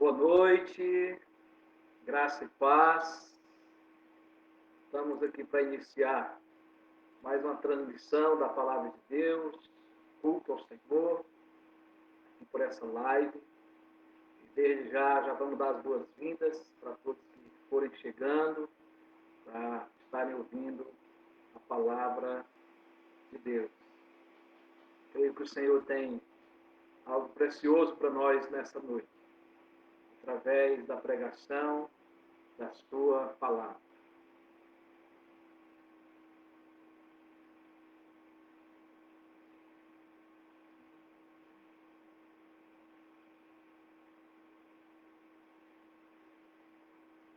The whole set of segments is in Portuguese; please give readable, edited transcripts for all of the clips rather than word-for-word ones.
Boa noite, graça e paz. Estamos aqui para iniciar mais uma transmissão da Palavra de Deus, culto ao Senhor, aqui por essa live. E desde já vamos dar as boas-vindas para todos que forem chegando, para estarem ouvindo a Palavra de Deus. Creio que o Senhor tem algo precioso para nós nessa noite, através da pregação da sua palavra.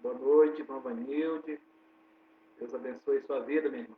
Boa noite, irmã Vanilde. Deus abençoe sua vida, minha irmã.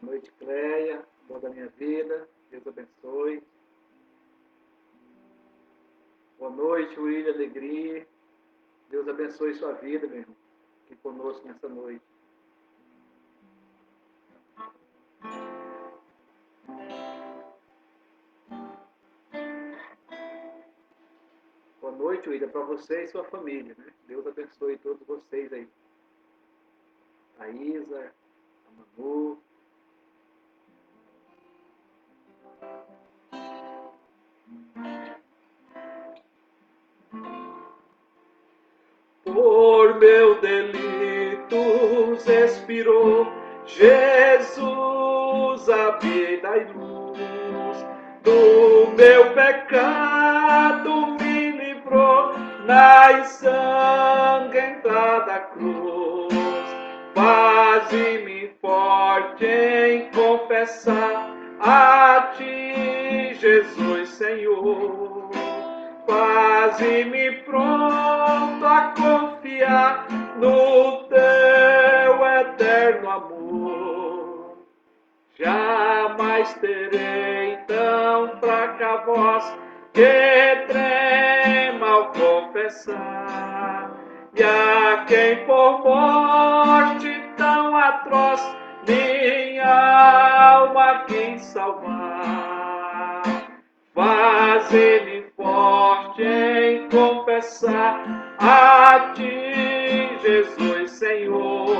Boa noite, Cleia. Boa da minha vida. Deus abençoe. Boa noite, William Alegria. Deus abençoe sua vida, meu irmão. Aqui conosco nessa noite. Boa noite, William, para você e sua família, né? Deus abençoe todos vocês aí. A Isa, a Manu. Por meu delitos expirou Jesus, a vida e luz. Do meu pecado me livrou na ensanguentada cruz. Faze-me forte em confessar a Ti, Jesus Senhor. Faze-me pronto a confiar no Teu eterno amor. Jamais terei tão fraca voz que trema ao confessar, e a quem por morte tão atroz minha alma quis salvar. Faze-me forte em confessar a Ti, Jesus Senhor.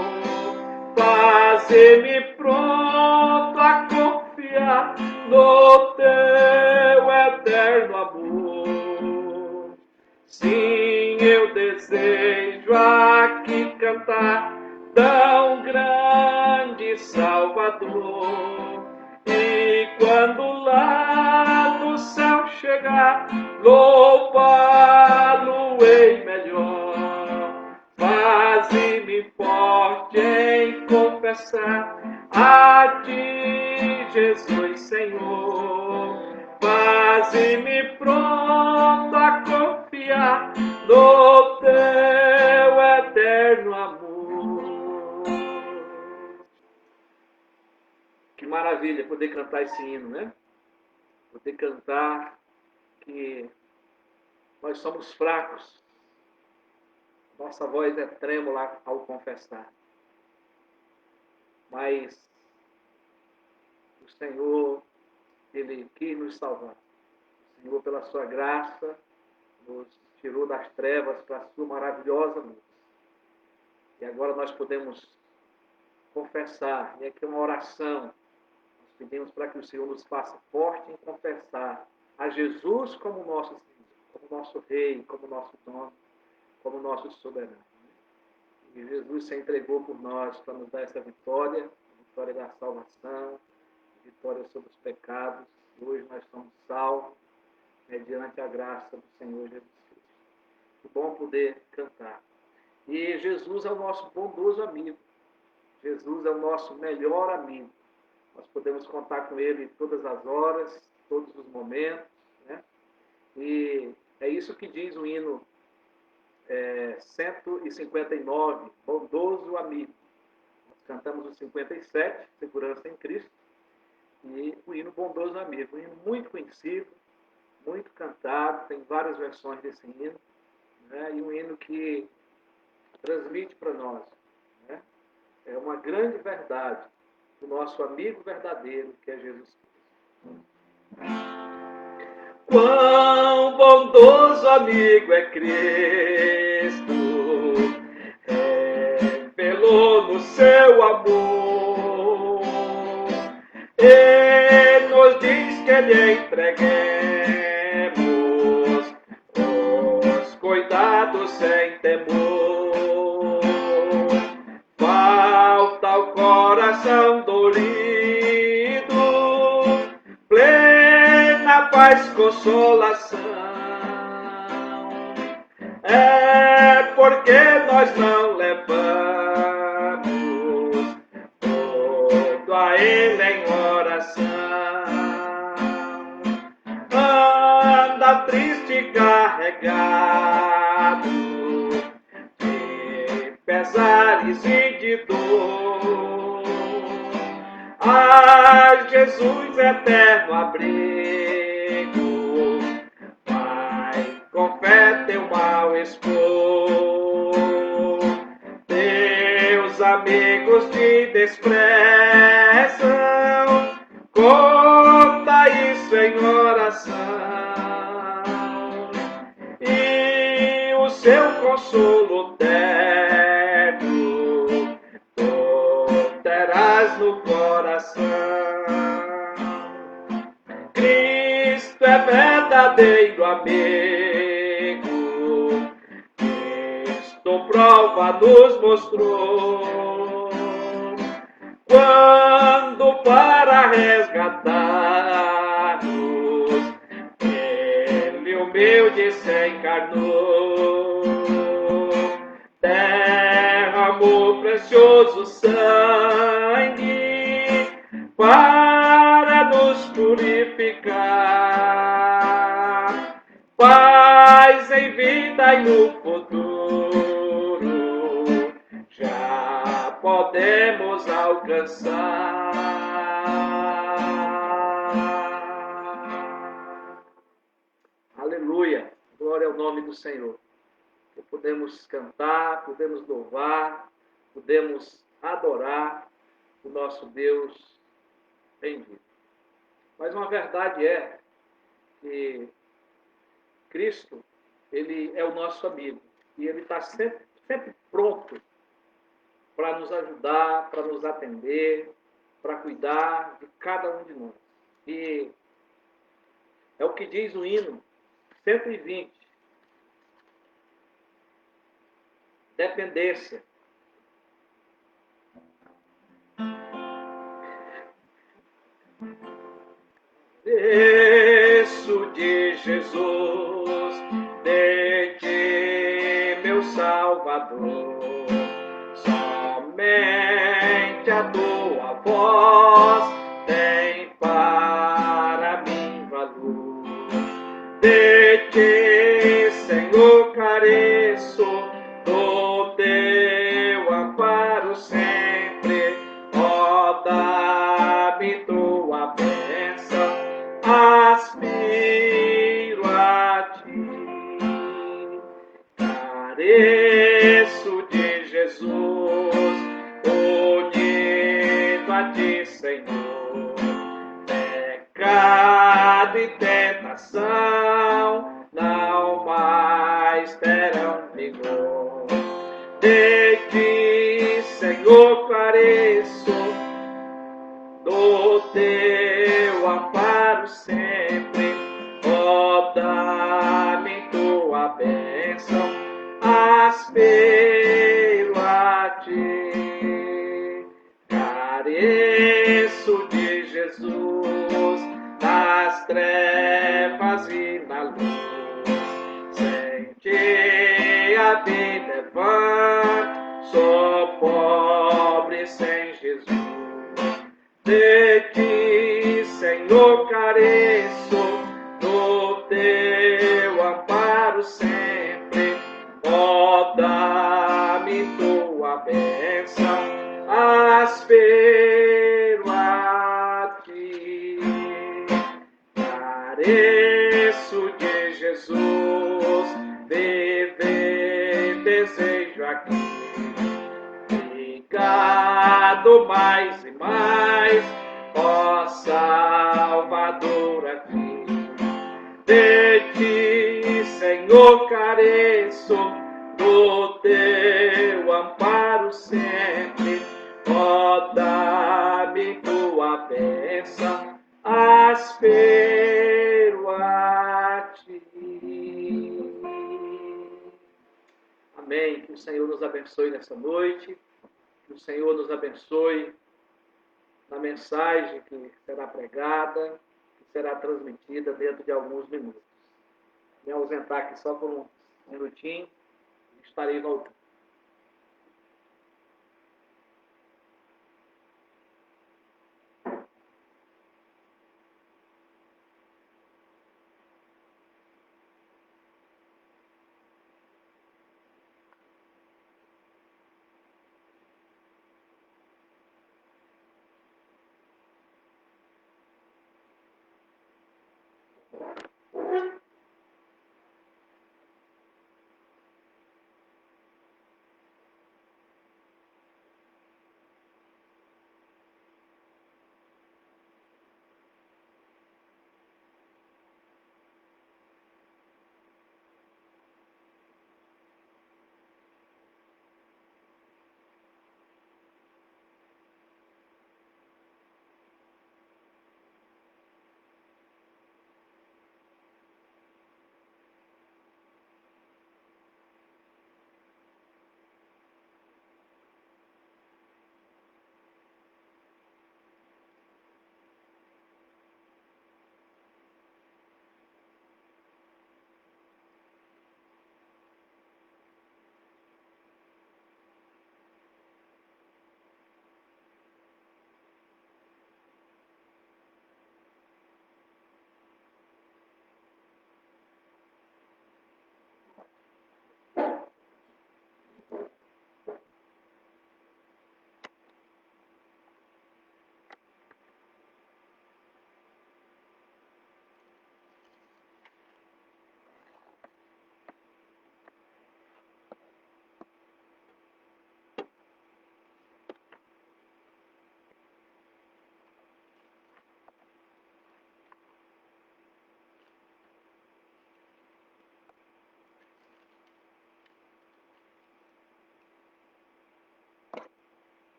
Faze-me pronto a confiar no Teu eterno amor. Sim, eu desejo aqui cantar tão grande Salvador. E quando lá no céu chegar, louvá-lo-ei melhor. Faze-me forte em confessar a Ti, Jesus Senhor. Faze-me pronto a confiar no Teu eterno amor. Que maravilha poder cantar esse hino, né? Poder cantar que nós somos fracos. Nossa voz é trêmula ao confessar. Mas o Senhor, Ele quis nos salvar. O Senhor, pela sua graça, nos tirou das trevas para a sua maravilhosa luz. E agora nós podemos confessar. E aqui é uma oração. Nós pedimos para que o Senhor nos faça forte em confessar a Jesus como nosso Senhor, como nosso Rei, como nosso dono, como nosso soberano. E Jesus se entregou por nós para nos dar essa vitória, a vitória da salvação, a vitória sobre os pecados. E hoje nós somos salvos mediante a graça do Senhor Jesus Cristo. Que bom poder cantar. E Jesus é o nosso bondoso amigo. Jesus é o nosso melhor amigo. Nós podemos contar com Ele todas as horas, todos os momentos, né? E é isso que diz o hino 159, Bondoso Amigo. Nós cantamos o 57, Segurança em Cristo, e o hino Bondoso Amigo, um hino muito conhecido, muito cantado, tem várias versões desse hino, né? E um hino que transmite para nós, né? É uma grande verdade do nosso amigo verdadeiro, que é Jesus Cristo. Quão bondoso amigo é Cristo, revelou no seu amor, e nos diz que lhe entreguemos os cuidados sem temor. Falta ao coração dorido plena paz, consolação. É porque nós não levamos tudo a Ele em oração. Anda triste e carregado de pesares e de dor. Ah, Jesus, eterno abrigo, vai com fé teu mal expor. Teus amigos te desprezam, conta isso em oração, e o seu consolo terno tu terás no coração. Cristo é verdadeiro amigo, Cristo prova nos mostrou, quando para resgatar-nos Ele humilde se encarnou, derramou precioso sangue para nos purificar, paz em vida e no futuro já podemos alcançar. Aleluia, glória ao nome do Senhor. Que podemos cantar, podemos louvar, podemos adorar o nosso Deus bendito. Mas uma verdade é que Cristo, Ele é o nosso amigo. E Ele está sempre pronto para nos ajudar, para nos atender, para cuidar de cada um de nós. E é o que diz o hino 120. Dependência. Desço de Jesus, de ti, meu Salvador, somente a tua voz tem para mim valor. De ti, Senhor, careço, do teu amparo sempre, ó, dá-me tua bênção, aspiro a ti. Careço de Jesus, unido a ti, Senhor, pecado e tentação não mais terão vigor. De ti, Senhor, careço, do teu amparo sempre, ó, dá-me tua bênção, aspiro a ti. Careço de Jesus, nas trevas e na luz, sem ti a vida é vã, sou pobre sem Jesus. De ti, Senhor, careço, do teu amparo sempre, ó, ó, dá-me tua bênção, aspiro a ti. Careço de Jesus, viver desejo aqui. Ligado mais e mais, ó Salvador, aqui. De ti, Senhor, careço, do teu amparo sempre, ó, dá-me tua bênção, aspiro a ti. Amém. Que o Senhor nos abençoe nessa noite, que o Senhor nos abençoe na mensagem que será pregada, que será transmitida dentro de alguns minutos. Me ausentar aqui só por um minutinho, estarei voltando.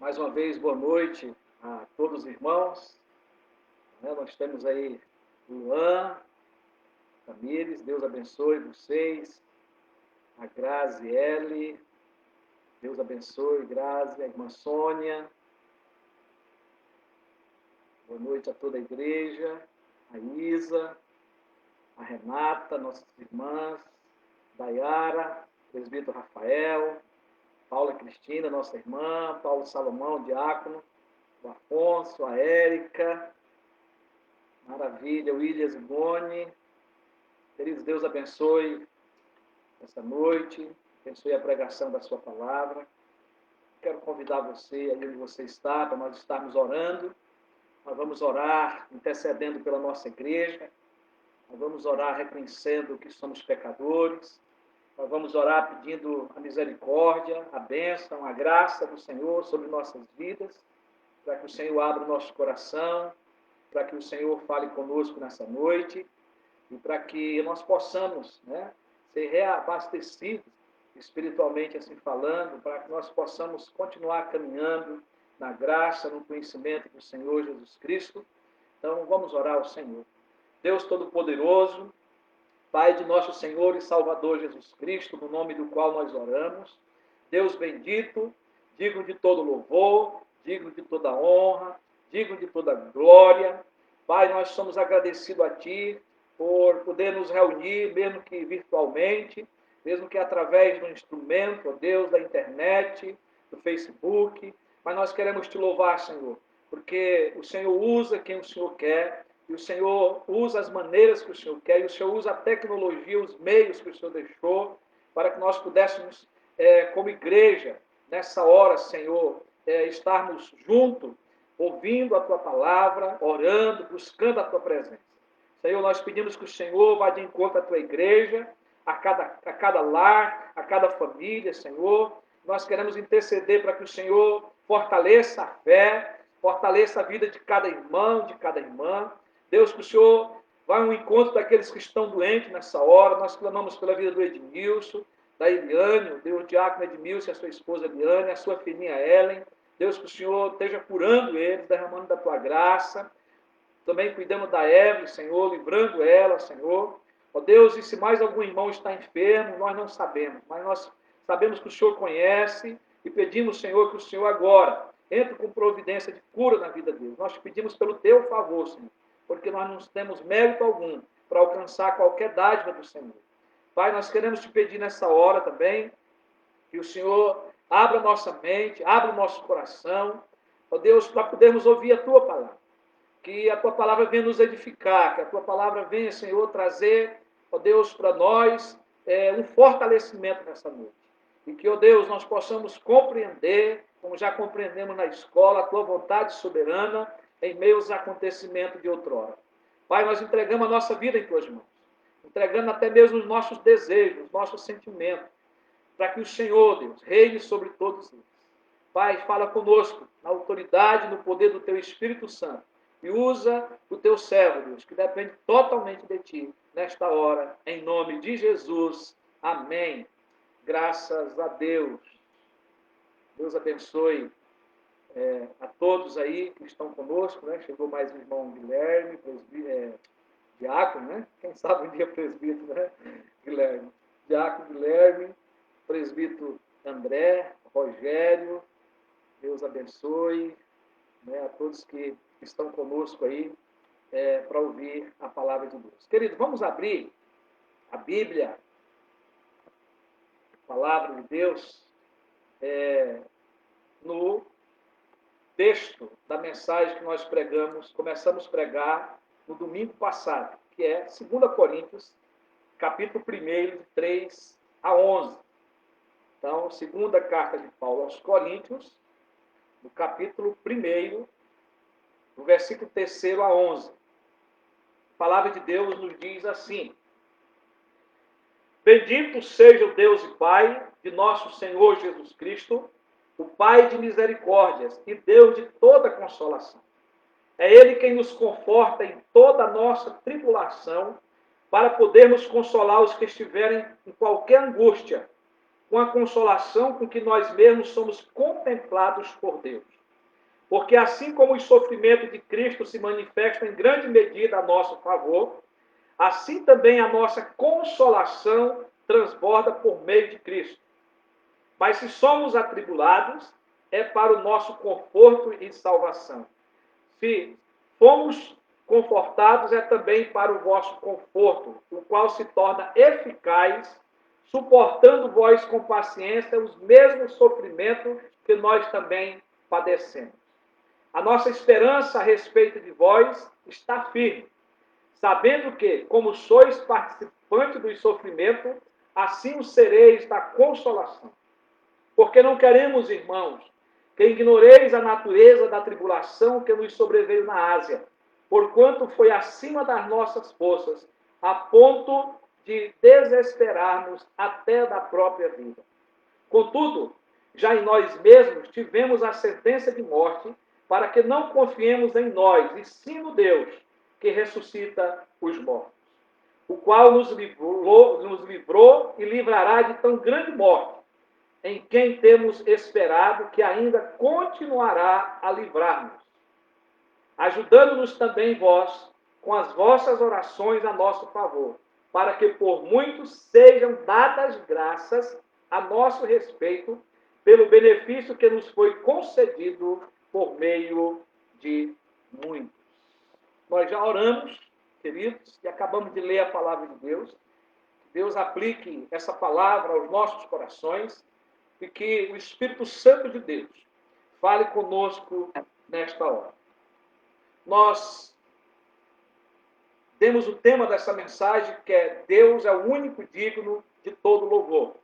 Mais uma vez, boa noite a todos os irmãos. Nós temos aí Luan, Tamires, Deus abençoe vocês. A Graziele, Deus abençoe, Grazi, a irmã Sônia. Boa noite a toda a igreja, a Isa, a Renata, nossas irmãs, Dayara, presbítero Rafael, Paula Cristina, nossa irmã, Paulo Salomão, diácono, o Afonso, a Érica, maravilha, o William Zigoni. Queridos, Deus abençoe essa noite, abençoe a pregação da sua palavra. Quero convidar você, aí onde você está, para nós estarmos orando. Nós vamos orar intercedendo pela nossa igreja, nós vamos orar reconhecendo que somos pecadores, nós vamos orar pedindo a misericórdia, a bênção, a graça do Senhor sobre nossas vidas, para que o Senhor abra o nosso coração, para que o Senhor fale conosco nessa noite e para que nós possamos, ser reabastecidos, espiritualmente assim falando, para que nós possamos continuar caminhando na graça, no conhecimento do Senhor Jesus Cristo. Então, vamos orar ao Senhor. Deus Todo-Poderoso, Pai de nosso Senhor e Salvador Jesus Cristo, no nome do qual nós oramos, Deus bendito, digno de todo louvor, digno de toda honra, digno de toda glória. Pai, nós somos agradecidos a Ti por poder nos reunir, mesmo que virtualmente, mesmo que através do instrumento, ó Deus, da internet, do Facebook, mas nós queremos te louvar, Senhor, porque o Senhor usa quem o Senhor quer, e o Senhor usa as maneiras que o Senhor quer, e o Senhor usa a tecnologia, os meios que o Senhor deixou, para que nós pudéssemos, como igreja, nessa hora, Senhor, estarmos juntos, ouvindo a Tua palavra, orando, buscando a Tua presença. Senhor, nós pedimos que o Senhor vá de encontro à Tua igreja, a cada lar, a cada família, Senhor. Nós queremos interceder para que o Senhor fortaleça a fé, fortaleça a vida de cada irmão, de cada irmã. Deus, que o Senhor vá ao encontro daqueles que estão doentes nessa hora. Nós clamamos pela vida do Edmilson, da Eliane, Deus, o diácono Edmilson, a sua esposa Eliane, a sua filhinha Ellen. Deus, que o Senhor esteja curando eles, derramando da Tua graça. Também cuidando da Eva, Senhor, livrando ela, Senhor. Ó Deus, e se mais algum irmão está enfermo, nós não sabemos, mas nós sabemos que o Senhor conhece e pedimos, Senhor, que o Senhor agora entre com providência de cura na vida deles. Nós pedimos pelo Teu favor, Senhor, porque nós não temos mérito algum para alcançar qualquer dádiva do Senhor. Pai, nós queremos te pedir nessa hora também que o Senhor abra nossa mente, abra o nosso coração, ó Deus, para podermos ouvir a Tua palavra. Que a Tua palavra venha nos edificar, que a Tua palavra venha, Senhor, trazer, ó Deus, para nós um fortalecimento nessa noite. E que, ó Deus, nós possamos compreender, como já compreendemos na escola, a Tua vontade soberana em meio aos acontecimentos de outrora. Pai, nós entregamos a nossa vida em Tuas mãos, entregando até mesmo os nossos desejos, os nossos sentimentos, para que o Senhor, Deus, reine sobre todos eles. Pai, fala conosco, na autoridade, no poder do Teu Espírito Santo, e usa o Teu servo, Deus, que depende totalmente de Ti, nesta hora, em nome de Jesus. Amém. Graças a Deus. Deus abençoe a todos aí que estão conosco, né? Chegou mais o irmão Guilherme, diácono, né? Quem sabe um dia presbítero, né? Guilherme. Diácono Guilherme, presbítero André, Rogério, Deus abençoe, né, a todos que estão conosco aí para ouvir a palavra de Deus. Querido, vamos abrir a Bíblia, a palavra de Deus, no texto da mensagem que nós começamos a pregar no domingo passado, que é 2 Coríntios, capítulo 1, de 3 a 11. Então, segunda carta de Paulo aos Coríntios, no capítulo 1, do versículo 3 a 11. A palavra de Deus nos diz assim: Bendito seja o Deus e Pai de nosso Senhor Jesus Cristo, o Pai de misericórdias e Deus de toda consolação. É Ele quem nos conforta em toda a nossa tribulação, para podermos consolar os que estiverem em qualquer angústia, com a consolação com que nós mesmos somos contemplados por Deus. Porque assim como os sofrimentos de Cristo se manifestam em grande medida a nosso favor, assim também a nossa consolação transborda por meio de Cristo. Mas se somos atribulados, é para o nosso conforto e salvação. Se fomos confortados, é também para o vosso conforto, o qual se torna eficaz, suportando vós com paciência os mesmos sofrimentos que nós também padecemos. A nossa esperança a respeito de vós está firme, sabendo que, como sois participantes dos sofrimentos, assim o sereis da consolação. Porque não queremos, irmãos, que ignoreis a natureza da tribulação que nos sobreveio na Ásia, porquanto foi acima das nossas forças, a ponto de desesperarmos até da própria vida. Contudo, já em nós mesmos tivemos a sentença de morte, para que não confiemos em nós, e sim no Deus, que ressuscita os mortos, o qual nos livrou e livrará de tão grande morte, em quem temos esperado que ainda continuará a livrar-nos, ajudando-nos também vós, com as vossas orações a nosso favor, para que por muitos sejam dadas graças a nosso respeito, pelo benefício que nos foi concedido por meio de muitos. Nós já oramos, queridos, e acabamos de ler a palavra de Deus. Deus aplique essa palavra aos nossos corações, e que o Espírito Santo de Deus fale conosco nesta hora. Nós temos o tema dessa mensagem, que é Deus é o único digno de todo louvor.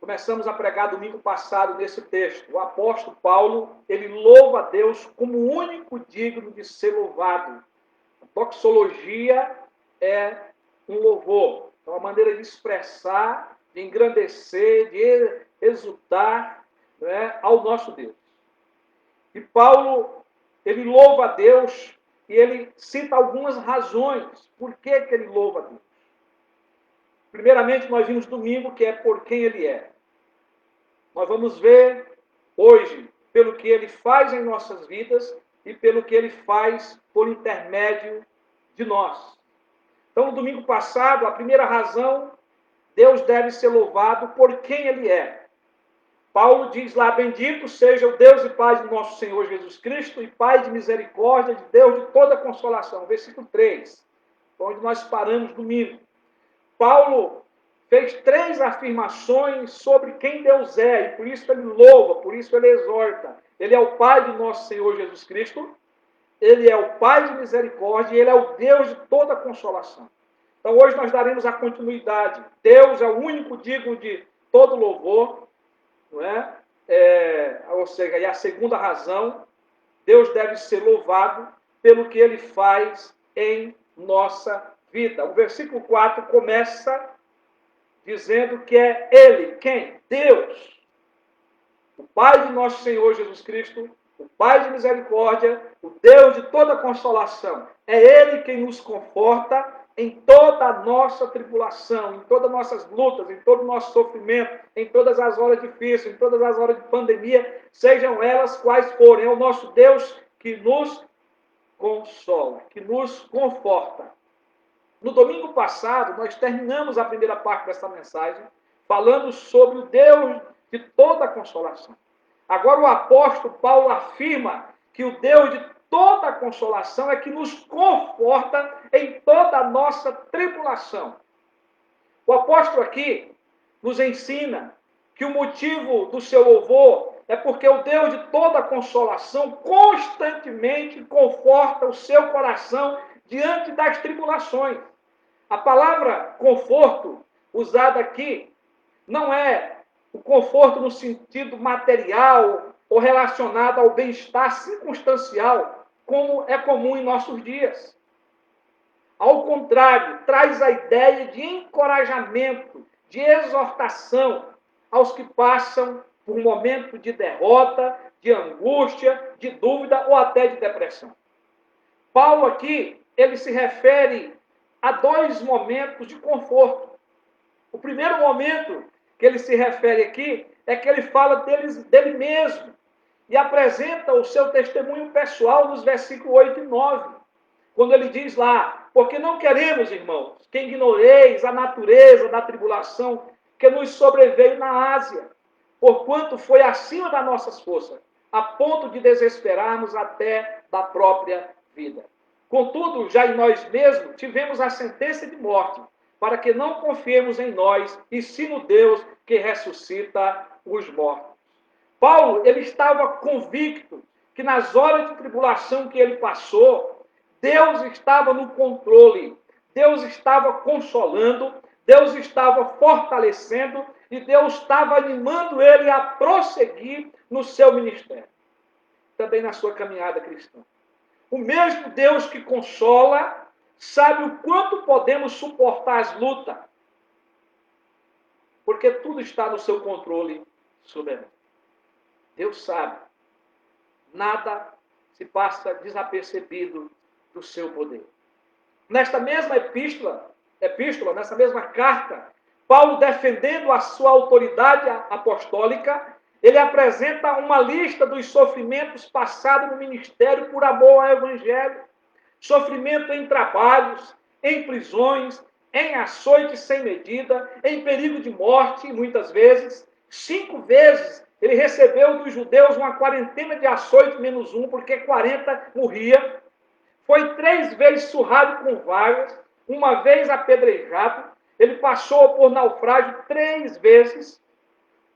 Começamos a pregar domingo passado nesse texto. O apóstolo Paulo, ele louva a Deus como o único digno de ser louvado. A doxologia é um louvor, é uma maneira de expressar, de engrandecer, de exultar, né, ao nosso Deus. E Paulo, ele louva a Deus e ele cita algumas razões por que ele louva a Deus. Primeiramente, nós vimos domingo que é por quem ele é. Nós vamos ver hoje pelo que ele faz em nossas vidas e pelo que ele faz por intermédio de nós. Então, no domingo passado, a primeira razão, Deus deve ser louvado por quem ele é. Paulo diz lá, bendito seja o Deus e Pai de nosso Senhor Jesus Cristo e Pai de misericórdia, de Deus de toda consolação. Versículo 3, onde nós paramos domingo. Paulo fez 3 afirmações sobre quem Deus é, e por isso ele louva, por isso ele exorta. Ele é o Pai de nosso Senhor Jesus Cristo, ele é o Pai de misericórdia e ele é o Deus de toda consolação. Então hoje nós daremos a continuidade. Deus é o único digno de todo louvor, não é? Ou seja, e a segunda razão, Deus deve ser louvado pelo que ele faz em nossa vida. O versículo 4 começa dizendo que é ele, quem? Deus, o Pai de nosso Senhor Jesus Cristo, o Pai de misericórdia, o Deus de toda consolação. É ele quem nos conforta em toda a nossa tribulação, em todas as nossas lutas, em todo o nosso sofrimento, em todas as horas difíceis, em todas as horas de pandemia, sejam elas quais forem. É o nosso Deus que nos consola, que nos conforta. No domingo passado, nós terminamos a primeira parte dessa mensagem falando sobre o Deus de toda a consolação. Agora o apóstolo Paulo afirma que o Deus de toda a consolação é que nos conforta em toda a nossa tribulação. O apóstolo aqui nos ensina que o motivo do seu louvor é porque o Deus de toda a consolação constantemente conforta o seu coração diante das tribulações. A palavra conforto usada aqui não é o conforto no sentido material ou relacionado ao bem-estar circunstancial, como é comum em nossos dias. Ao contrário, traz a ideia de encorajamento, de exortação aos que passam por momento de derrota, de angústia, de dúvida ou até de depressão. Paulo aqui, ele se refere a 2 momentos de conforto. O primeiro momento que ele se refere aqui é que ele fala dele mesmo e apresenta o seu testemunho pessoal nos versículos 8 e 9, quando ele diz lá, porque não queremos, irmãos, que ignoreis a natureza da tribulação que nos sobreveio na Ásia, porquanto foi acima das nossas forças, a ponto de desesperarmos até da própria vida. Contudo, já em nós mesmos tivemos a sentença de morte, para que não confiemos em nós, e sim no Deus que ressuscita os mortos. Paulo, ele estava convicto que nas horas de tribulação que ele passou, Deus estava no controle, Deus estava consolando, Deus estava fortalecendo e Deus estava animando ele a prosseguir no seu ministério, também na sua caminhada cristã. O mesmo Deus que consola sabe o quanto podemos suportar as lutas, porque tudo está no seu controle soberano. Deus sabe, nada se passa desapercebido do seu poder. Nesta mesma epístola, nessa mesma carta, Paulo, defendendo a sua autoridade apostólica, ele apresenta uma lista dos sofrimentos passados no ministério por amor ao Evangelho. Sofrimento em trabalhos, em prisões, em açoites sem medida, em perigo de morte, muitas vezes. 5 vezes ele recebeu dos judeus uma quarentena de açoite menos 1, porque 40 morria. Foi 3 vezes surrado com varas, uma vez apedrejado. Ele passou por naufrágio 3 vezes.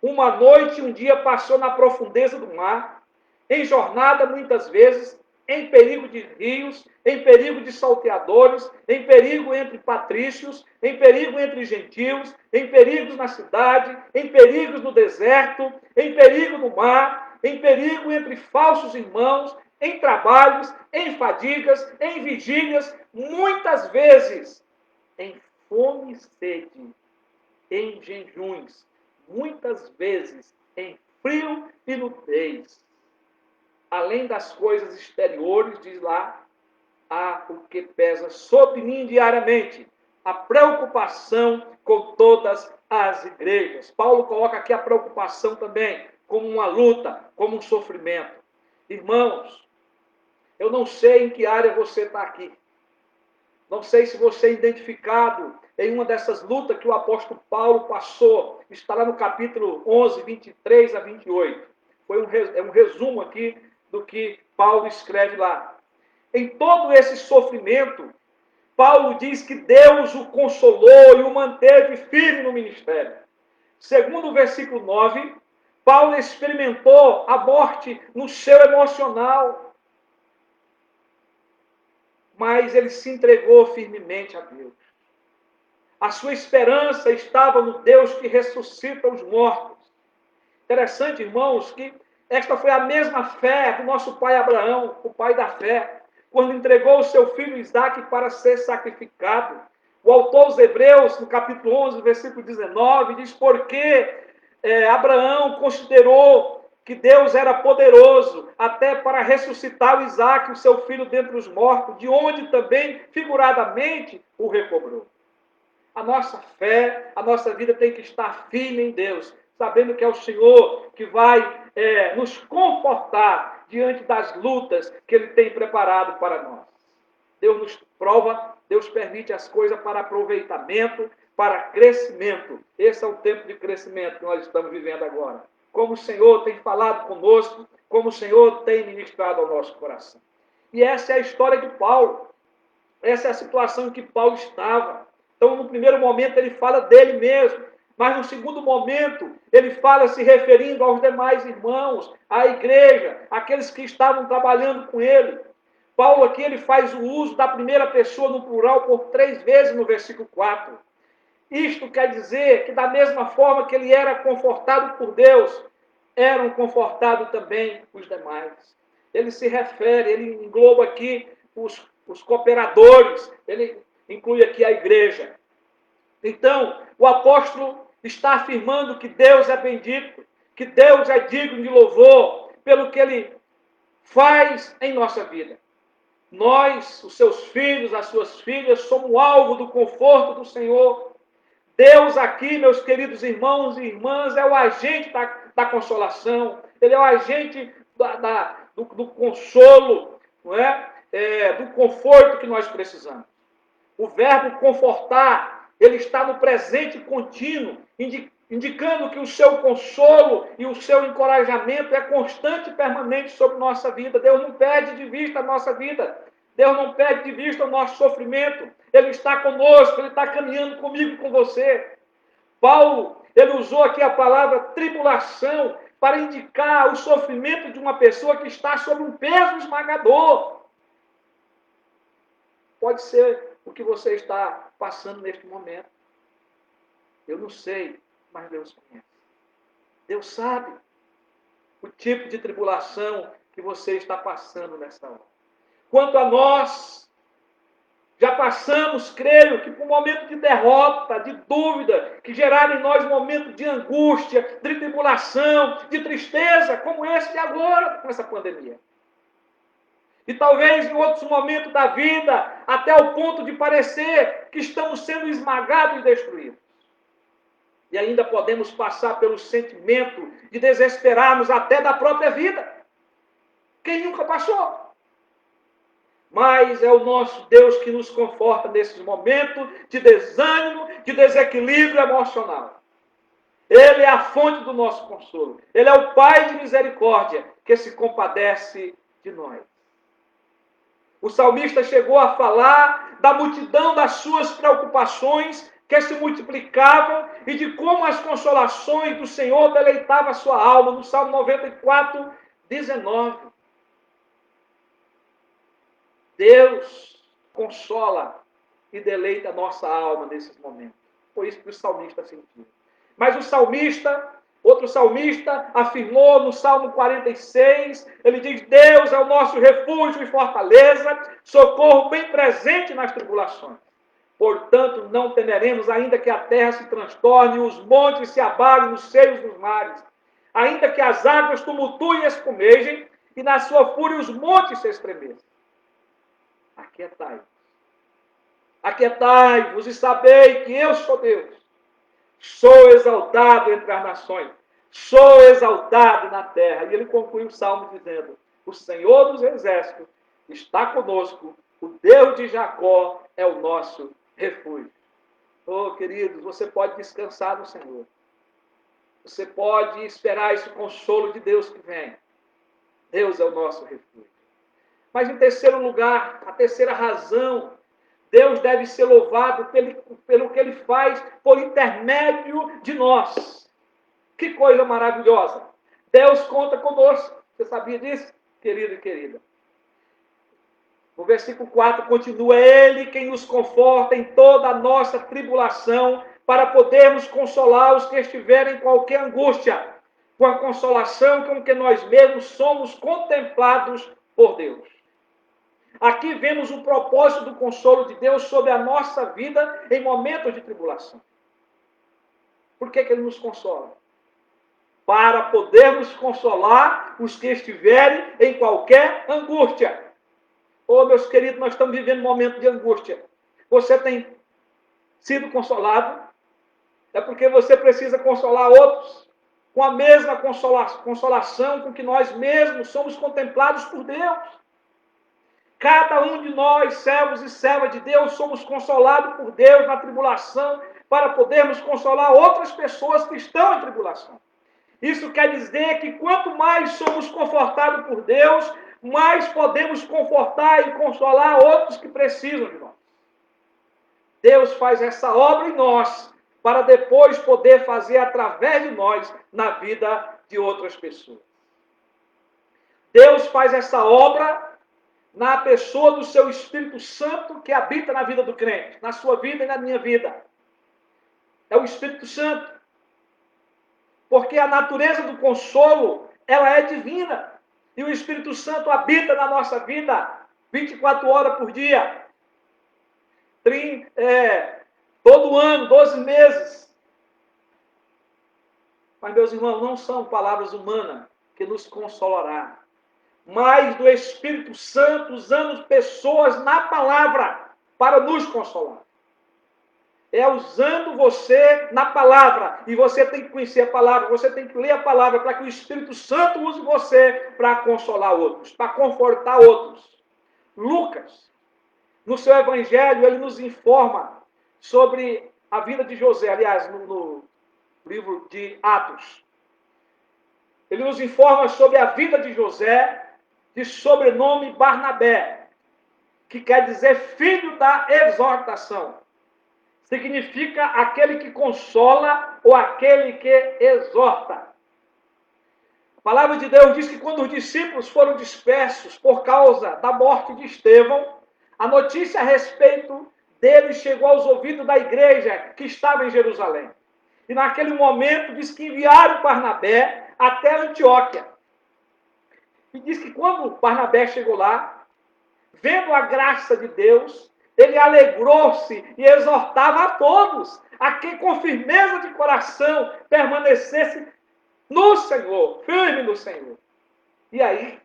uma noite e um dia passou na profundeza do mar, em jornada muitas vezes, em perigo de rios, em perigo de salteadores, em perigo entre patrícios, em perigo entre gentios, em perigos na cidade, em perigos no deserto, em perigo no mar, em perigo entre falsos irmãos, em trabalhos, em fadigas, em vigílias, muitas vezes em fome e sede, em jejuns, muitas vezes em frio e nudez. Além das coisas exteriores, diz lá, há o que pesa sobre mim diariamente, a preocupação com todas as igrejas. Paulo coloca aqui a preocupação também como uma luta, como um sofrimento. Irmãos, eu não sei em que área você está aqui. Não sei se você é identificado em uma dessas lutas que o apóstolo Paulo passou. Está lá no capítulo 11, 23 a 28. É um resumo aqui do que Paulo escreve lá. Em todo esse sofrimento, Paulo diz que Deus o consolou e o manteve firme no ministério. Segundo o versículo 9, Paulo experimentou a morte no seu emocional, mas ele se entregou firmemente a Deus. A sua esperança estava no Deus que ressuscita os mortos. Interessante, irmãos, que esta foi a mesma fé do nosso pai Abraão, o pai da fé, quando entregou o seu filho Isaque para ser sacrificado. O autor aos Hebreus, no capítulo 11, versículo 19, diz: porque Abraão considerou que Deus era poderoso até para ressuscitar o Isaque, o seu filho, dentre os mortos, de onde também, figuradamente, o recobrou. A nossa fé, a nossa vida tem que estar firme em Deus, sabendo que é o Senhor que vai nos confortar diante das lutas que Ele tem preparado para nós. Deus nos prova, Deus permite as coisas para aproveitamento, para crescimento. Esse é o tempo de crescimento que nós estamos vivendo agora. Como o Senhor tem falado conosco, como o Senhor tem ministrado ao nosso coração. E essa é a história de Paulo. Essa é a situação em que Paulo estava. Então, no primeiro momento, ele fala dele mesmo. Mas no segundo momento, ele fala se referindo aos demais irmãos, à igreja, aqueles que estavam trabalhando com ele. Paulo aqui ele faz o uso da primeira pessoa no plural por 3 vezes no versículo 4. Isto quer dizer que da mesma forma que ele era confortado por Deus, eram confortados também os demais. Ele se refere, ele engloba aqui os cooperadores, ele inclui aqui a igreja. Então, o apóstolo está afirmando que Deus é bendito, que Deus é digno de louvor pelo que ele faz em nossa vida. Nós, os seus filhos, as suas filhas, somos alvo do conforto do Senhor. Deus aqui, meus queridos irmãos e irmãs, é o agente da consolação. Ele é o agente do consolo, não é? Do conforto que nós precisamos. O verbo confortar, ele está no presente contínuo, indicando que o seu consolo e o seu encorajamento é constante e permanente sobre nossa vida. Deus não perde de vista a nossa vida. Deus não perde de vista o nosso sofrimento. Ele está conosco, ele está caminhando comigo e com você. Paulo, ele usou aqui a palavra tribulação para indicar o sofrimento de uma pessoa que está sob um peso esmagador. Pode ser o que você está passando neste momento. Eu não sei, mas Deus conhece. Deus sabe o tipo de tribulação que você está passando nessa hora. Quanto a nós, já passamos, creio, que por um momento de derrota, de dúvida, que geraram em nós um momento de angústia, de tribulação, de tristeza, como esse de agora, com essa pandemia. E talvez em outros momentos da vida, até o ponto de parecer que estamos sendo esmagados e destruídos. E ainda podemos passar pelo sentimento de desesperarmos até da própria vida. Quem nunca passou? Mas é o nosso Deus que nos conforta nesses momentos de desânimo, de desequilíbrio emocional. Ele é a fonte do nosso consolo. Ele é o Pai de misericórdia que se compadece de nós. O salmista chegou a falar da multidão das suas preocupações que se multiplicavam e de como as consolações do Senhor deleitavam a sua alma, no Salmo 94, 19. Deus consola e deleita a nossa alma nesses momentos. Foi isso que o salmista sentiu. Mas o salmista, outro salmista, afirmou no Salmo 46, ele diz: Deus é o nosso refúgio e fortaleza, socorro bem presente nas tribulações. Portanto, não temeremos, ainda que a terra se transtorne, os montes se abalem nos seios dos mares, ainda que as águas tumultuem e espumejem, e na sua fúria os montes se estremeçam. Aquietai-vos. Aquietai-vos e sabei que eu sou Deus. Sou exaltado entre as nações. Sou exaltado na terra. E ele conclui o salmo dizendo: o Senhor dos exércitos está conosco. O Deus de Jacó é o nosso refúgio. Oh, queridos, você pode descansar no Senhor. Você pode esperar esse consolo de Deus que vem. Deus é o nosso refúgio. Mas em terceiro lugar, a terceira razão, Deus deve ser louvado pelo que Ele faz por intermédio de nós. Que coisa maravilhosa! Deus conta conosco. Você sabia disso, querido e querida? O versículo 4 continua: Ele quem nos conforta em toda a nossa tribulação, para podermos consolar os que estiverem em qualquer angústia, com a consolação com que nós mesmos somos contemplados por Deus. Aqui vemos o propósito do consolo de Deus sobre a nossa vida em momentos de tribulação. Por que Ele nos consola? Para podermos consolar os que estiverem em qualquer angústia. Oh, meus queridos, nós estamos vivendo um momento de angústia. Você tem sido consolado? É porque você precisa consolar outros com a mesma consolação com que nós mesmos somos contemplados por Deus. Cada um de nós, servos e servas de Deus, somos consolados por Deus na tribulação para podermos consolar outras pessoas que estão em tribulação. Isso quer dizer que quanto mais somos confortados por Deus, mais podemos confortar e consolar outros que precisam de nós. Deus faz essa obra em nós, para depois poder fazer através de nós na vida de outras pessoas. Deus faz essa obra na pessoa do seu Espírito Santo que habita na vida do crente, na sua vida e na minha vida. É o Espírito Santo. Porque a natureza do consolo, ela é divina. E o Espírito Santo habita na nossa vida 24 horas por dia. Todo ano, 12 meses. Mas, meus irmãos, não são palavras humanas que nos consolará, mas do Espírito Santo usando pessoas na palavra para nos consolar. É usando você na palavra. E você tem que conhecer a palavra, você tem que ler a palavra para que o Espírito Santo use você para consolar outros, para confortar outros. Lucas, no seu evangelho, ele nos informa sobre a vida de José. Aliás, no livro de Atos. Ele nos informa sobre a vida de José, de sobrenome Barnabé, que quer dizer filho da exortação. Significa aquele que consola ou aquele que exorta. A palavra de Deus diz que quando os discípulos foram dispersos por causa da morte de Estevão, a notícia a respeito dele chegou aos ouvidos da igreja que estava em Jerusalém. E naquele momento diz que enviaram Barnabé até Antioquia. E diz que quando Barnabé chegou lá, vendo a graça de Deus, ele alegrou-se e exortava a todos a que com firmeza de coração permanecesse no Senhor, firme no Senhor. E aí,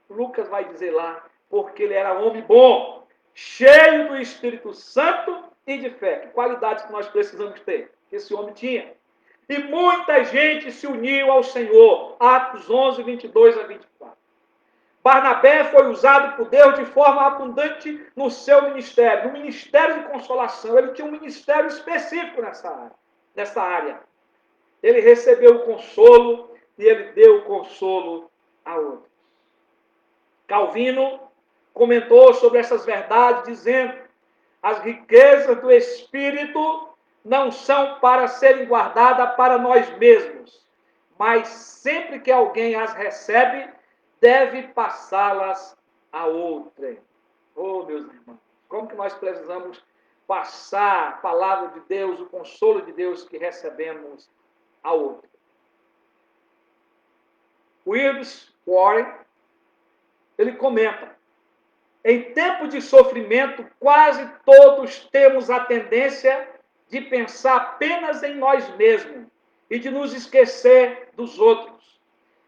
Lucas vai dizer lá, porque ele era homem bom, cheio do Espírito Santo e de fé. Que qualidades que nós precisamos ter? Que esse homem tinha. E muita gente se uniu ao Senhor. Atos 11, 22 a 24. Barnabé foi usado por Deus de forma abundante no seu ministério, no ministério de consolação. Ele tinha um ministério específico nessa área. Ele recebeu o consolo e ele deu o consolo a outros. Calvino comentou sobre essas verdades, dizendo: as riquezas do Espírito não são para serem guardadas para nós mesmos, mas sempre que alguém as recebe, deve passá-las a outrem. Oh, meus irmãos, como que nós precisamos passar a palavra de Deus, o consolo de Deus que recebemos a outrem. Willis Warren, ele comenta: em tempo de sofrimento, quase todos temos a tendência de pensar apenas em nós mesmos e de nos esquecer dos outros.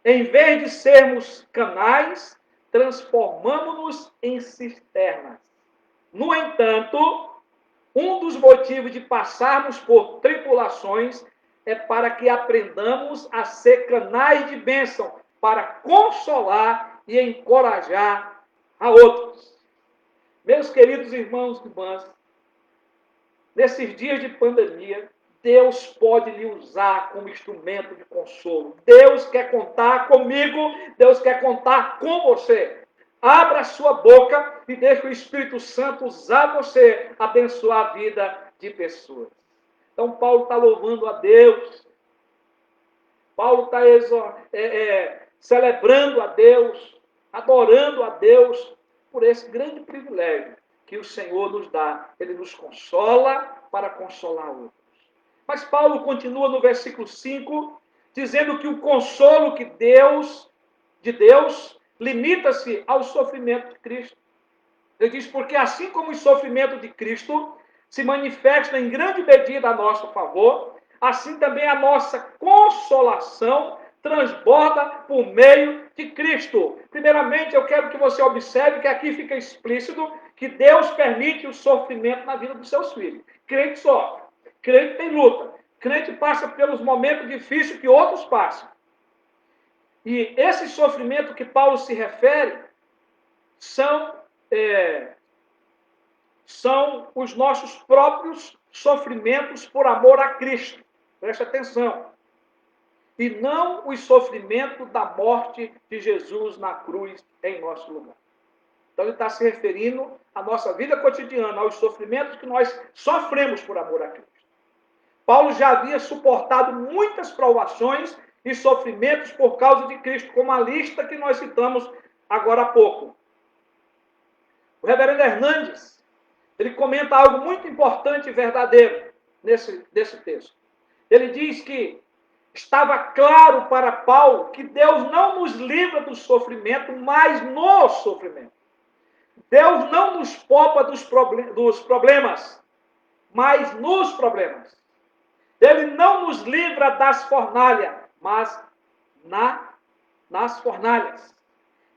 Em vez de sermos canais, transformamos-nos em cisternas. No entanto, um dos motivos de passarmos por tribulações é para que aprendamos a ser canais de bênção, para consolar e encorajar a outros. Meus queridos irmãos e irmãs, nesses dias de pandemia, Deus pode lhe usar como instrumento de consolo. Deus quer contar comigo, Deus quer contar com você. Abra a sua boca e deixe o Espírito Santo usar você, abençoar a vida de pessoas. Então, Paulo está louvando a Deus. Paulo está celebrando a Deus, adorando a Deus por esse grande privilégio que o Senhor nos dá. Ele nos consola para consolar outros. Mas Paulo continua no versículo 5, dizendo que o consolo de Deus limita-se ao sofrimento de Cristo. Ele diz, porque assim como o sofrimento de Cristo se manifesta em grande medida a nosso favor, assim também a nossa consolação transborda por meio de Cristo. Primeiramente, eu quero que você observe que aqui fica explícito que Deus permite o sofrimento na vida dos seus filhos. Crente sofre, crente tem luta, crente passa pelos momentos difíceis que outros passam. E esse sofrimento que Paulo se refere são os nossos próprios sofrimentos por amor a Cristo. Preste atenção. E não os sofrimentos da morte de Jesus na cruz em nosso lugar. Então ele está se referindo à nossa vida cotidiana, aos sofrimentos que nós sofremos por amor a Cristo. Paulo já havia suportado muitas provações e sofrimentos por causa de Cristo, como a lista que nós citamos agora há pouco. O reverendo Hernandes, ele comenta algo muito importante e verdadeiro nesse texto. Ele diz que estava claro para Paulo que Deus não nos livra do sofrimento, mas no sofrimento. Deus não nos poupa dos problemas, mas nos problemas. Ele não nos livra das fornalhas, mas nas fornalhas.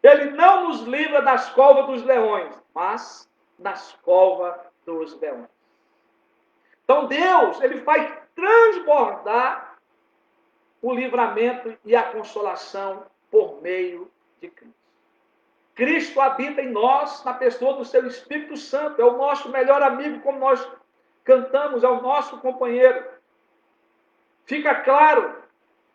Ele não nos livra das covas dos leões, mas nas covas dos leões. Então Deus, ele faz transbordar o livramento e a consolação por meio de Cristo. Cristo habita em nós, na pessoa do seu Espírito Santo. É o nosso melhor amigo, como nós cantamos, é o nosso companheiro. Fica claro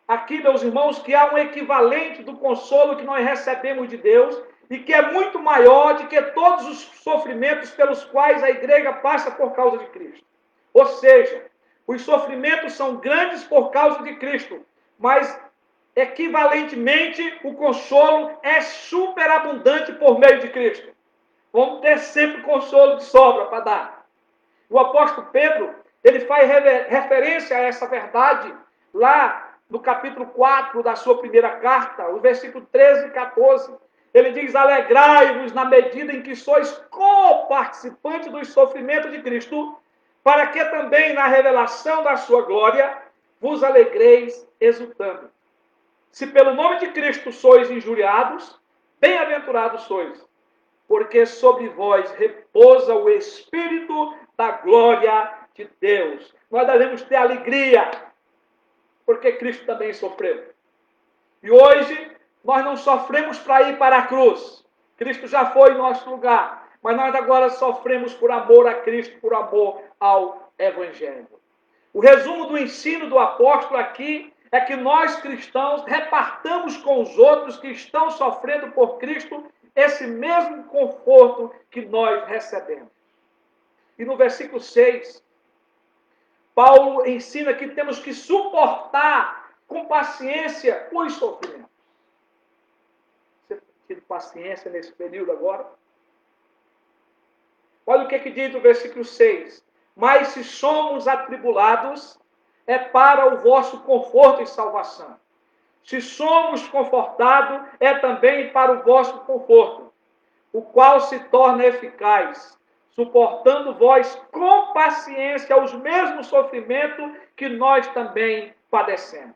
aqui, meus irmãos, que há um equivalente do consolo que nós recebemos de Deus e que é muito maior do que todos os sofrimentos pelos quais a igreja passa por causa de Cristo. Ou seja, os sofrimentos são grandes por causa de Cristo, mas equivalentemente o consolo é superabundante por meio de Cristo. Vamos ter sempre consolo de sobra para dar. O apóstolo Pedro, ele faz referência a essa verdade lá no capítulo 4 da sua primeira carta, o versículo 13 e 14. Ele diz, alegrai-vos na medida em que sois co-participantes dos sofrimentos de Cristo, para que também na revelação da sua glória vos alegreis exultando. Se pelo nome de Cristo sois injuriados, bem-aventurados sois, porque sobre vós repousa o Espírito da glória de Deus. Nós devemos ter alegria, porque Cristo também sofreu. E hoje, nós não sofremos para ir para a cruz. Cristo já foi em nosso lugar. Mas nós agora sofremos por amor a Cristo, por amor ao Evangelho. O resumo do ensino do apóstolo aqui é que nós cristãos repartamos com os outros que estão sofrendo por Cristo esse mesmo conforto que nós recebemos. E no versículo 6, Paulo ensina que temos que suportar com paciência os sofrimentos. Você tem tido paciência nesse período agora? Olha o que diz o versículo 6. Mas se somos atribulados, é para o vosso conforto e salvação. Se somos confortados, é também para o vosso conforto, o qual se torna eficaz, suportando vós com paciência os mesmos sofrimentos que nós também padecemos.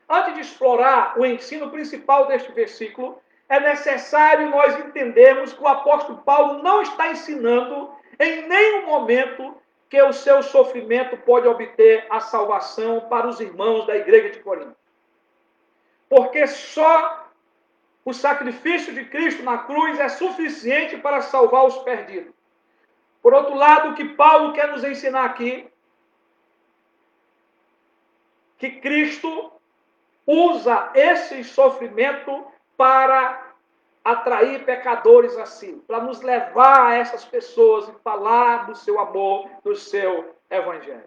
Antes de explorar o ensino principal deste versículo, é necessário nós entendermos que o apóstolo Paulo não está ensinando em nenhum momento que o seu sofrimento pode obter a salvação para os irmãos da igreja de Corinto. Porque só o sacrifício de Cristo na cruz é suficiente para salvar os perdidos. Por outro lado, o que Paulo quer nos ensinar aqui, que Cristo usa esse sofrimento para atrair pecadores a si, para nos levar a essas pessoas e falar do seu amor, do seu evangelho.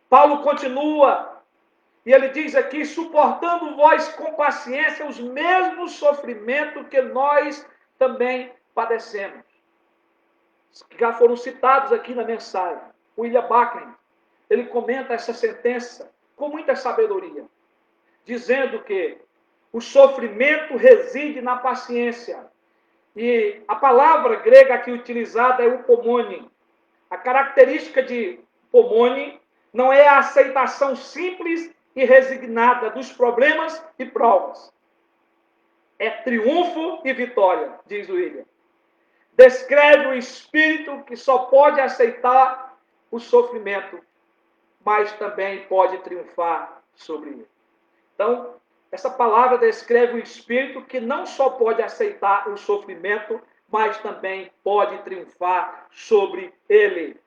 Paulo continua, e ele diz aqui, suportando vós com paciência os mesmos sofrimentos que nós também padecemos. Que já foram citados aqui na mensagem. William Buckley, ele comenta essa sentença com muita sabedoria, dizendo que o sofrimento reside na paciência. E a palavra grega aqui utilizada é upomone. A característica de upomone não é a aceitação simples e resignada dos problemas e provas. É triunfo e vitória, diz William. Descreve o espírito que só pode aceitar o sofrimento, mas também pode triunfar sobre ele. Então, essa palavra descreve o espírito que não só pode aceitar o sofrimento, mas também pode triunfar sobre ele.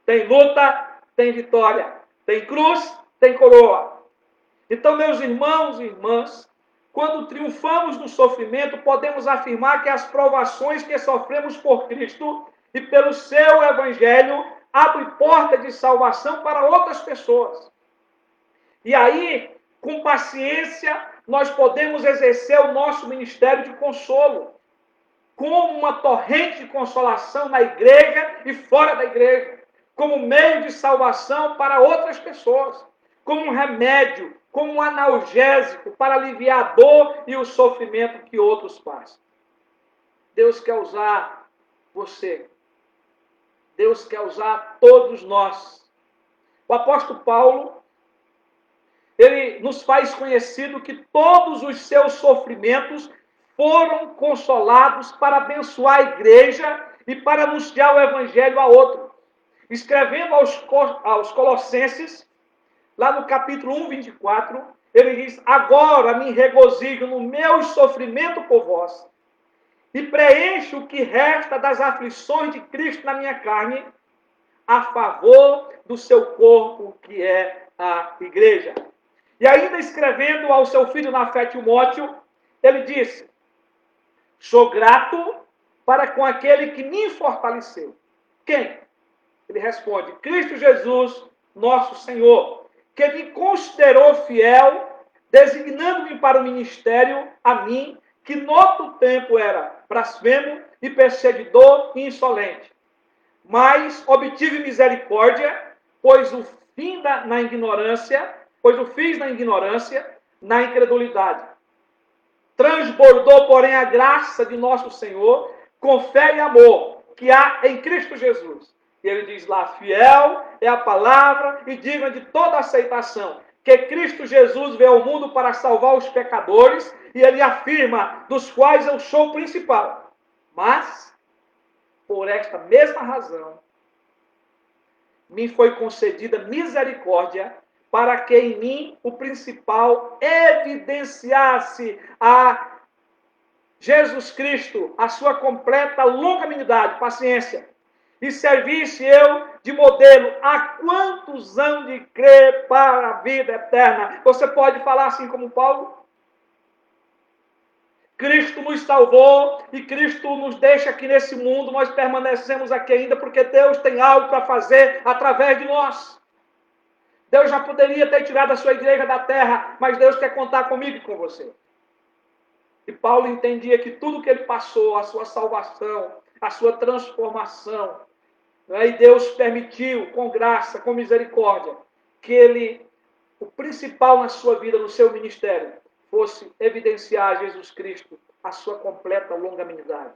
Tem luta, tem vitória. Tem cruz, tem coroa. Então, meus irmãos e irmãs, quando triunfamos no sofrimento, podemos afirmar que as provações que sofremos por Cristo e pelo seu evangelho abrem porta de salvação para outras pessoas. E aí, com paciência, nós podemos exercer o nosso ministério de consolo, como uma torrente de consolação na igreja e fora da igreja, como meio de salvação para outras pessoas, como um remédio, como um analgésico para aliviar a dor e o sofrimento que outros passam. Deus quer usar você. Deus quer usar todos nós. O apóstolo Paulo, ele nos faz conhecido que todos os seus sofrimentos foram consolados para abençoar a igreja e para anunciar o evangelho a outros. Escrevendo aos Colossenses, lá no capítulo 1, 24, ele diz, agora me regozijo no meu sofrimento por vós, e preencho o que resta das aflições de Cristo na minha carne, a favor do seu corpo, que é a igreja. E ainda escrevendo ao seu filho na fé Timóteo, ele disse, sou grato para com aquele que me fortaleceu. Quem? Ele responde, Cristo Jesus, nosso Senhor, que me considerou fiel, designando-me para o ministério, a mim, que no outro tempo era blasfemo e perseguidor e insolente. Mas obtive misericórdia, pois o fiz na ignorância, na incredulidade. Transbordou, porém, a graça de nosso Senhor, com fé e amor, que há em Cristo Jesus. E ele diz lá, fiel é a palavra e digna de toda aceitação, que Cristo Jesus veio ao mundo para salvar os pecadores, e ele afirma, dos quais eu sou o principal. Mas, por esta mesma razão, me foi concedida misericórdia, para que em mim o principal evidenciasse a Jesus Cristo, a sua completa longanimidade, paciência, e servisse eu de modelo a quantos hão de crer para a vida eterna. Você pode falar assim como Paulo? Cristo nos salvou e Cristo nos deixa aqui nesse mundo, nós permanecemos aqui ainda porque Deus tem algo para fazer através de nós. Deus já poderia ter tirado a sua igreja da terra, mas Deus quer contar comigo e com você. E Paulo entendia que tudo que ele passou, a sua salvação, a sua transformação, né, e Deus permitiu, com graça, com misericórdia, que o principal na sua vida, no seu ministério, fosse evidenciar a Jesus Cristo, a sua completa longanimidade,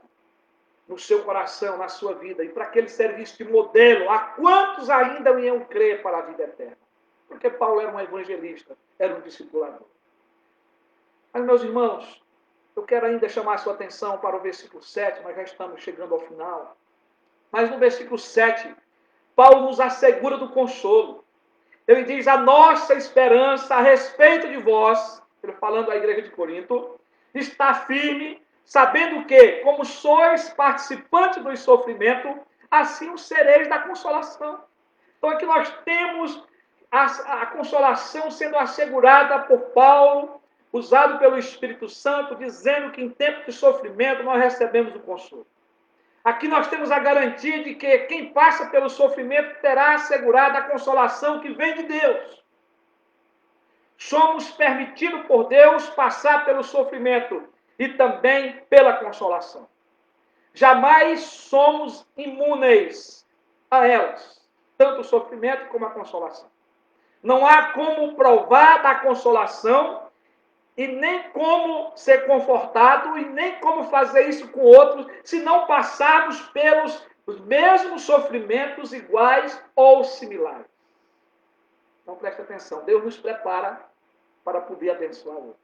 no seu coração, na sua vida, e para que ele servisse de modelo a quantos ainda iam crer para a vida eterna. Porque Paulo era um evangelista, era um discipulador. Mas, meus irmãos, eu quero ainda chamar a sua atenção para o versículo 7, nós já estamos chegando ao final. Mas no versículo 7, Paulo nos assegura do consolo. Ele diz, a nossa esperança a respeito de vós, ele falando à igreja de Corinto, está firme, sabendo que, como sois participantes do sofrimento, assim o sereis da consolação. Então aqui nós temos a consolação sendo assegurada por Paulo, usado pelo Espírito Santo, dizendo que em tempo de sofrimento nós recebemos o consolo. Aqui nós temos a garantia de que quem passa pelo sofrimento terá assegurada a consolação que vem de Deus. Somos permitidos por Deus passar pelo sofrimento e também pela consolação. Jamais somos imunes a elas, tanto o sofrimento como a consolação. Não há como provar da consolação e nem como ser confortado e nem como fazer isso com outros se não passarmos pelos mesmos sofrimentos iguais ou similares. Então preste atenção, Deus nos prepara para poder abençoar outros.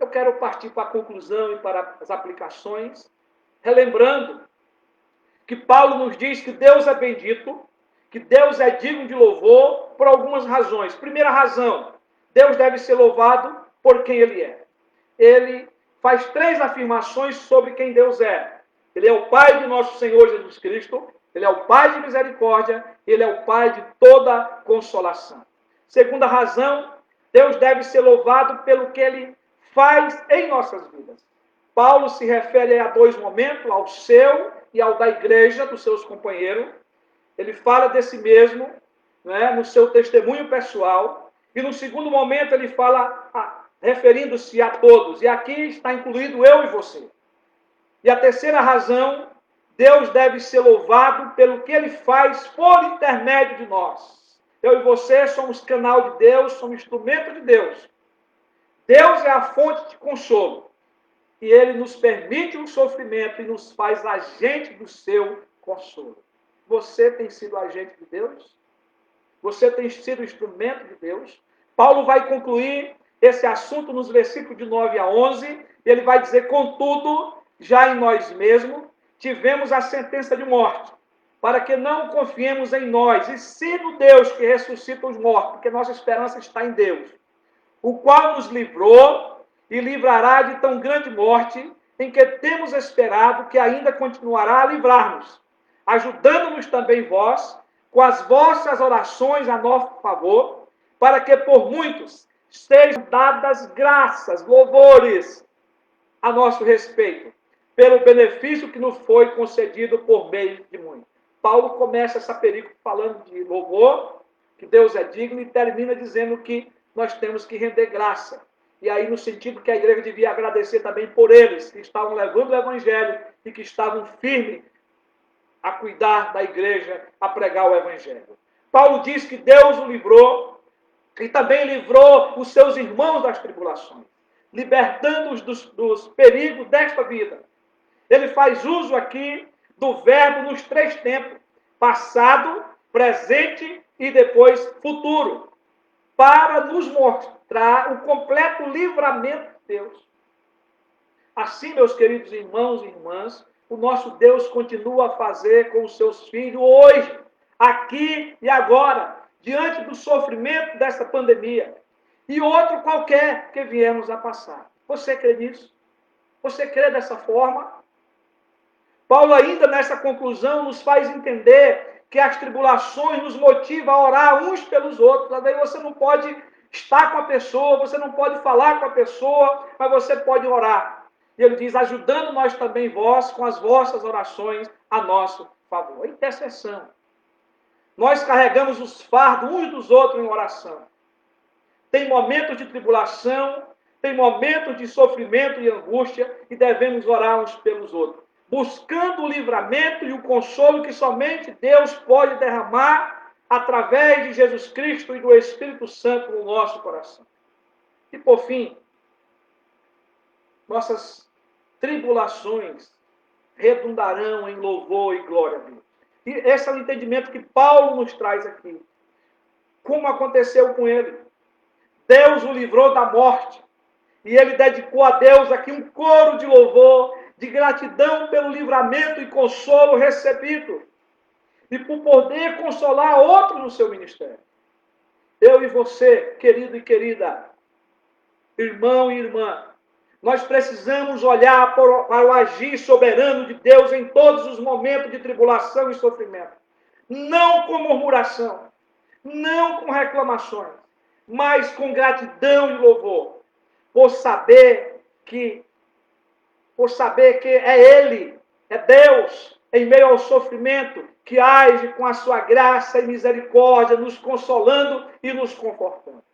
Eu quero partir para a conclusão e para as aplicações, relembrando que Paulo nos diz que Deus é bendito, que Deus é digno de louvor por algumas razões. Primeira razão, Deus deve ser louvado por quem Ele é. Ele faz 3 afirmações sobre quem Deus é. Ele é o Pai de nosso Senhor Jesus Cristo, Ele é o Pai de misericórdia, Ele é o Pai de toda consolação. Segunda razão, Deus deve ser louvado pelo que Ele faz em nossas vidas. Paulo se refere a 2 momentos, ao seu e ao da igreja, dos seus companheiros. Ele fala desse mesmo, né, no seu testemunho pessoal. E no segundo momento ele fala referindo-se a todos. E aqui está incluído eu e você. E a terceira razão, Deus deve ser louvado pelo que Ele faz por intermédio de nós. Eu e você somos canal de Deus, somos instrumento de Deus. Deus é a fonte de consolo. E Ele nos permite um sofrimento e nos faz agente do seu consolo. Você tem sido agente de Deus? Você tem sido instrumento de Deus? Paulo vai concluir esse assunto nos versículos de 9 a 11, e ele vai dizer, contudo, já em nós mesmos, tivemos a sentença de morte, para que não confiemos em nós, e sim no Deus que ressuscita os mortos, porque nossa esperança está em Deus, o qual nos livrou e livrará de tão grande morte, em que temos esperado que ainda continuará a livrar-nos, ajudando-nos também vós, com as vossas orações a nosso favor, para que por muitos sejam dadas graças, louvores a nosso respeito, pelo benefício que nos foi concedido por meio de muitos. Paulo começa essa perícope falando de louvor, que Deus é digno, e termina dizendo que nós temos que render graça. E aí, no sentido que a igreja devia agradecer também por eles, que estavam levando o evangelho e que estavam firmes a cuidar da igreja, a pregar o evangelho. Paulo diz que Deus o livrou e também livrou os seus irmãos das tribulações, libertando-os dos perigos desta vida. Ele faz uso aqui do verbo nos 3 tempos, passado, presente e depois futuro, para nos mostrar o completo livramento de Deus. Assim, meus queridos irmãos e irmãs, o nosso Deus continua a fazer com os seus filhos hoje, aqui e agora, diante do sofrimento dessa pandemia e outro qualquer que viemos a passar. Você crê nisso? Você crê dessa forma? Paulo ainda nessa conclusão nos faz entender que as tribulações nos motivam a orar uns pelos outros. Daí você não pode estar com a pessoa, você não pode falar com a pessoa, mas você pode orar. E ele diz, ajudando nós também vós com as vossas orações a nosso favor. A intercessão. Nós carregamos os fardos uns dos outros em oração. Tem momentos de tribulação, tem momentos de sofrimento e angústia, e devemos orar uns pelos outros, buscando o livramento e o consolo que somente Deus pode derramar através de Jesus Cristo e do Espírito Santo no nosso coração. E por fim, nossas tribulações redundarão em louvor e glória a Deus. E esse é o entendimento que Paulo nos traz aqui. Como aconteceu com ele. Deus o livrou da morte. E ele dedicou a Deus aqui um coro de louvor, de gratidão pelo livramento e consolo recebido. E por poder consolar outros no seu ministério. Eu e você, querido e querida, irmão e irmã, nós precisamos olhar para o agir soberano de Deus em todos os momentos de tribulação e sofrimento. Não com murmuração, não com reclamações, mas com gratidão e louvor, por saber que é Ele, é Deus, em meio ao sofrimento, que age com a sua graça e misericórdia, nos consolando e nos confortando.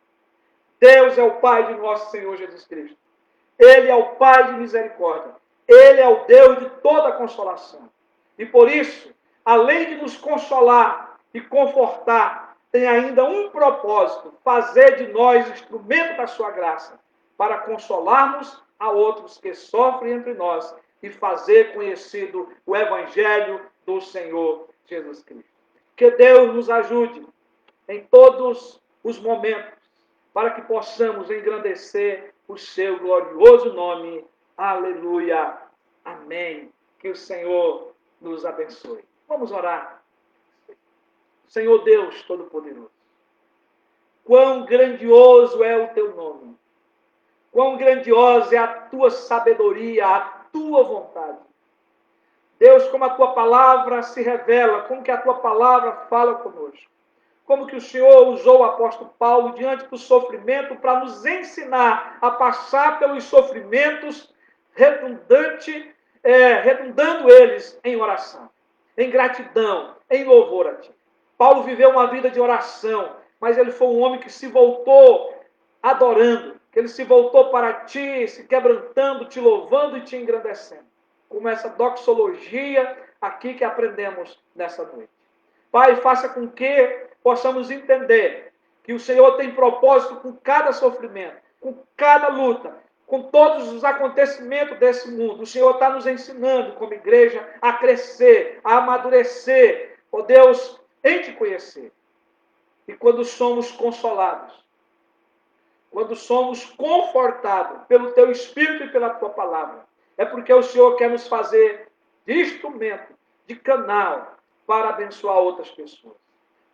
Deus é o Pai de nosso Senhor Jesus Cristo. Ele é o Pai de misericórdia. Ele é o Deus de toda consolação. E por isso, além de nos consolar e confortar, tem ainda um propósito: fazer de nós instrumento da sua graça, para consolarmos a outros que sofrem entre nós e fazer conhecido o Evangelho do Senhor Jesus Cristo. Que Deus nos ajude em todos os momentos, para que possamos engrandecer o seu glorioso nome. Aleluia. Amém. Que o Senhor nos abençoe. Vamos orar. Senhor Deus Todo-Poderoso, quão grandioso é o teu nome. Quão grandiosa é a tua sabedoria, a tua vontade. Deus, como a tua palavra se revela, como que a tua palavra fala conosco. Como que o Senhor usou o apóstolo Paulo diante do sofrimento para nos ensinar a passar pelos sofrimentos redundando eles em oração, em gratidão, em louvor a Ti. Paulo viveu uma vida de oração, mas ele foi um homem que se voltou adorando, que ele se voltou para Ti, se quebrantando, Te louvando e Te engrandecendo. Como essa doxologia aqui que aprendemos nessa noite. Pai, faça com que possamos entender que o Senhor tem propósito com cada sofrimento, com cada luta, com todos os acontecimentos desse mundo. O Senhor está nos ensinando, como igreja, a crescer, a amadurecer, ó Deus, em Te conhecer. E quando somos consolados, quando somos confortados pelo Teu Espírito e pela Tua Palavra, é porque o Senhor quer nos fazer de instrumento, de canal, para abençoar outras pessoas.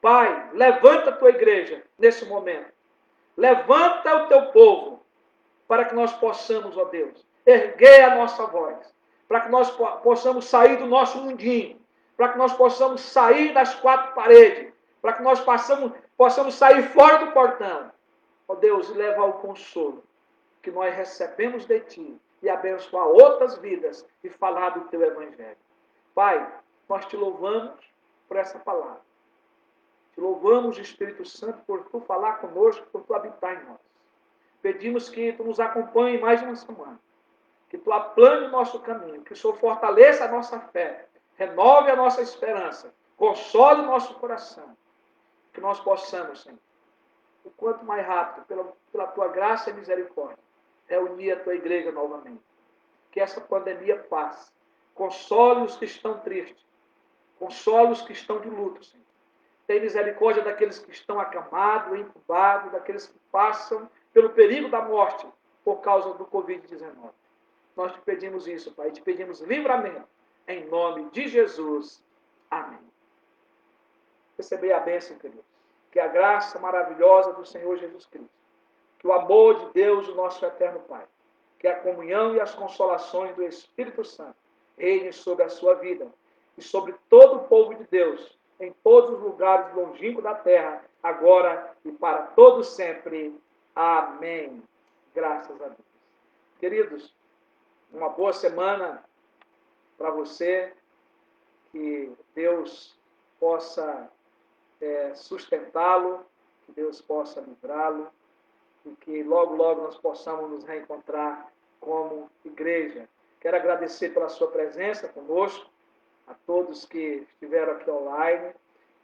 Pai, levanta a tua igreja nesse momento. Levanta o teu povo para que nós possamos, ó Deus, erguer a nossa voz. Para que nós possamos sair do nosso mundinho. Para que nós possamos sair das quatro paredes. Para que nós possamos sair fora do portão. Ó Deus, e levar o consolo que nós recebemos de Ti e abençoar outras vidas e falar do Teu Evangelho. Pai, nós Te louvamos por essa palavra. Te louvamos, Espírito Santo, por Tu falar conosco, por Tu habitar em nós. Pedimos que Tu nos acompanhe mais uma semana. Que Tu aplane o nosso caminho. Que o Senhor fortaleça a nossa fé. Renove a nossa esperança. Console o nosso coração. Que nós possamos, Senhor, o quanto mais rápido, pela Tua graça e misericórdia, reunir a Tua igreja novamente. Que essa pandemia passe. Console os que estão tristes. Console os que estão de luto, Senhor. Tem misericórdia daqueles que estão acamados, entubados, daqueles que passam pelo perigo da morte por causa do Covid-19. Nós Te pedimos isso, Pai. Te pedimos livramento. Em nome de Jesus. Amém. Receber a bênção, queridos. Que a graça maravilhosa do Senhor Jesus Cristo, que o amor de Deus, o nosso eterno Pai, que a comunhão e as consolações do Espírito Santo reinem sobre a sua vida e sobre todo o povo de Deus, em todos os lugares longínquos da terra, agora e para todos sempre. Amém. Graças a Deus. Queridos, uma boa semana para você, que Deus possa sustentá-lo, que Deus possa livrá-lo e que logo, logo nós possamos nos reencontrar como igreja. Quero agradecer pela sua presença conosco, a todos que estiveram aqui online,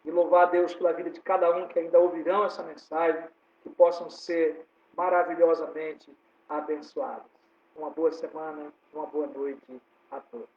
e louvar a Deus pela vida de cada um que ainda ouvirão essa mensagem, que possam ser maravilhosamente abençoados. Uma boa semana, uma boa noite a todos.